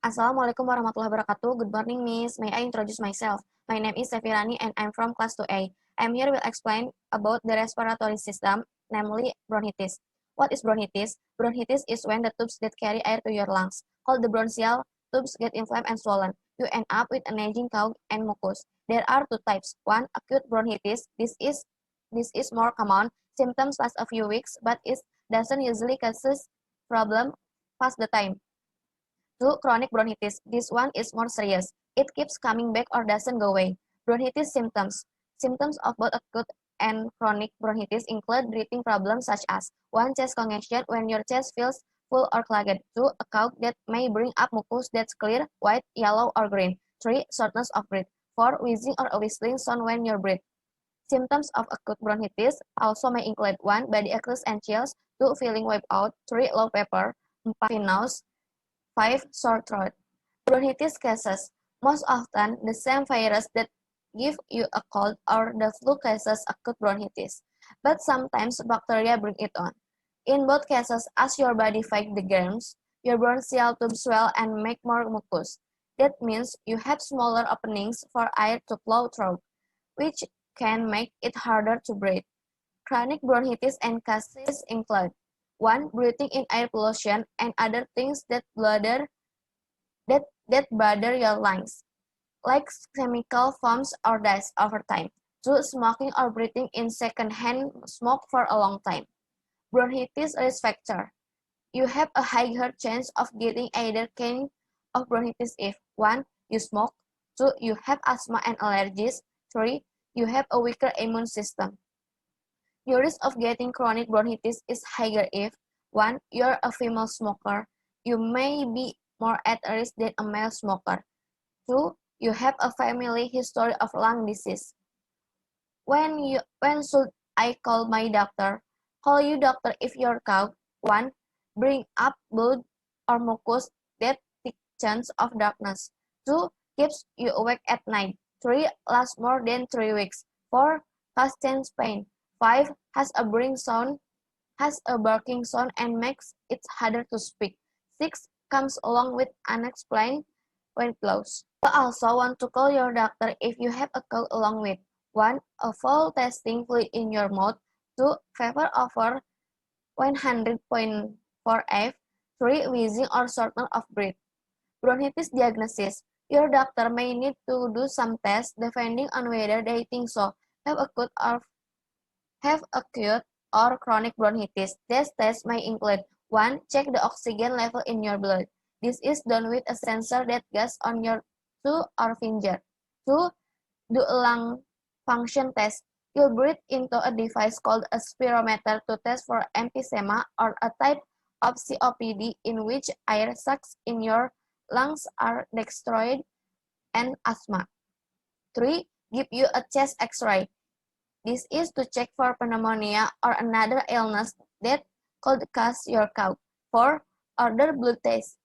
Assalamualaikum warahmatullahi wabarakatuh. Good morning, Miss. May I introduce myself? My name is Sefirani and I'm from class 2A. I'm here will explain about the respiratory system, namely bronchitis. What is bronchitis? Bronchitis is when the tubes that carry air to your lungs, called the bronchial tubes, get inflamed and swollen. You end up with an aging cough and mucus. There are two types. One, acute bronchitis. This is more common. Symptoms last a few weeks, but it doesn't usually causes problem past the time. 2. Chronic bronchitis. This one is more serious. It keeps coming back or doesn't go away. Bronchitis symptoms. Symptoms of both acute and chronic bronchitis include breathing problems such as 1. Chest congestion when your chest feels full or clogged. 2. A cough that may bring up mucus that's clear, white, yellow, or green. 3. Shortness of breath. 4. Wheezing or a whistling sound when you breathe. Symptoms of acute bronchitis also may include 1. Body aches and chills. 2. Feeling wiped out. 3. Low fever. 4. Nose. 5. Sore throat. Bronchitis cases. Most often, the same virus that give you a cold or the flu causes acute bronchitis, but sometimes bacteria bring it on. In both cases, as your body fights the germs, your bronchial tubes swell and make more mucus. That means you have smaller openings for air to flow through, which can make it harder to breathe. Chronic bronchitis and cases include 1. Breathing in air pollution and other things that bother your lungs, like chemical foams or dust over time. 2. Smoking or breathing in secondhand smoke for a long time. Bronchitis risk factor. You have a higher chance of getting either kind of bronchitis if 1. You smoke. 2. You have asthma and allergies. 3. You have a weaker immune system. Your risk of getting chronic bronchitis is higher if 1. You're a female smoker. You may be more at risk than a male smoker. 2. You have a family history of lung disease. When should I call my doctor? Call your doctor if your cough 1. Bring up blood or mucus that thick chance of darkness. 2. Keeps you awake at night. 3. Lasts more than 3 weeks. 4. Causes chest pain. 5. Has a barking sound and makes it harder to speak. 6. Comes along with unexplained weight loss. You also want to call your doctor if you have a cough along with 1. A foul tasting fluid in your mouth. 2. Fever over 100.4 F. 3. Wheezing or shortness of breath. Bronchitis diagnosis. Your doctor may need to do some tests depending on whether they think so. Have acute or chronic bronchitis. These tests may include 1. Check the oxygen level in your blood. This is done with a sensor that goes on your thumb or finger. 2. Do a lung function test. You'll breathe into a device called a spirometer to test for emphysema or a type of COPD in which air sacs in your lungs are destroyed and asthma. 3. Give you a chest x-ray. This is to check for pneumonia or another illness that could cause your cough. 4. Order blood test.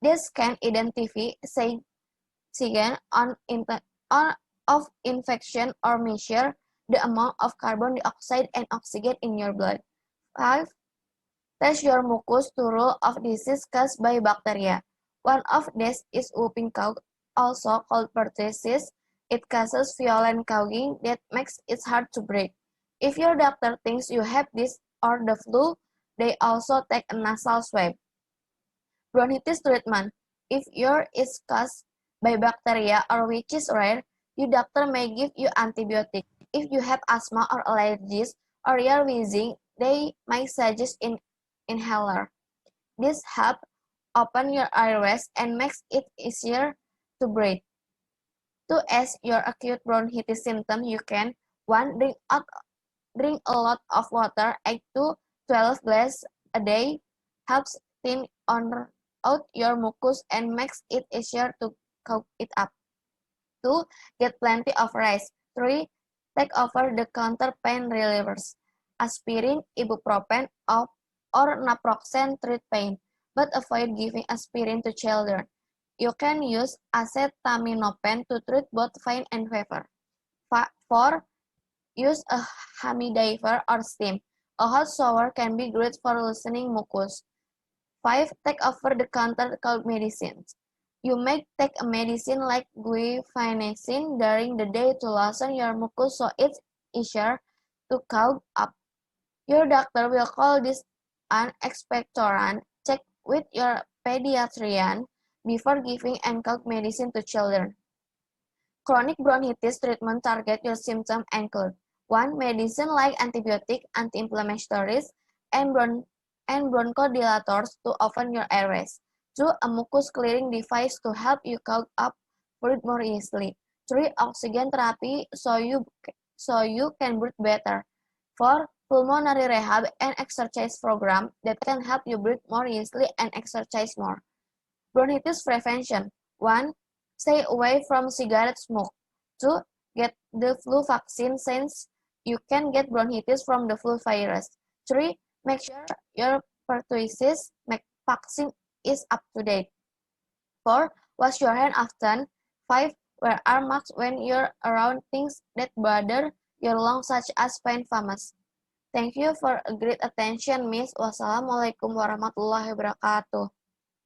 This can identify signs of infection or measure the amount of carbon dioxide and oxygen in your blood. 5. Test your mucus to rule out disease caused by bacteria. One of these is whooping cough, also called pertussis. It causes violent coughing that makes it hard to breathe. If your doctor thinks you have this or the flu, they also take a nasal swab. Bronchitis treatment. If yours is caused by bacteria or which is rare, your doctor may give you antibiotics. If you have asthma or allergies or you're wheezing, they might suggest an inhaler. This helps open your airways and makes it easier to breathe. To ease your acute bronchitis symptom, you can 1. Drink a lot of water, 8 to 12 glasses a day, helps thin out your mucus and makes it easier to cough it up. 2. Get plenty of rest. 3. Take over-the-counter pain relievers. Aspirin, ibuprofen, or naproxen treat pain, but avoid giving aspirin to children. You can use acetaminophen to treat both pain and fever. 4. Use a humidifier or steam. A hot shower can be great for loosening mucus. 5. Take over-the-counter cold medicines. You may take a medicine like guaifenesin during the day to loosen your mucus so it's easier to cough up. Your doctor will call this an expectorant. Check with your pediatrician before giving cough medicine to children. Chronic bronchitis treatment target your symptom include 1. Medicine like antibiotic, anti-inflammatories, and, bronchodilators to open your airways. 2. A mucus clearing device to help you cough up fluid more easily. 3. Oxygen therapy so you can breathe better. 4. Pulmonary rehab and exercise program that can help you breathe more easily and exercise more. Bronchitis prevention. 1. Stay away from cigarette smoke. 2. Get the flu vaccine since you can get bronchitis from the flu virus. 3. Make sure your pertussis vaccine is up to date. 4. Wash your hands often. 5. Wear arm masks when you're around things that bother your lungs such as pain famous. Thank you for a great attention, Miss. Wassalamualaikum warahmatullahi wabarakatuh.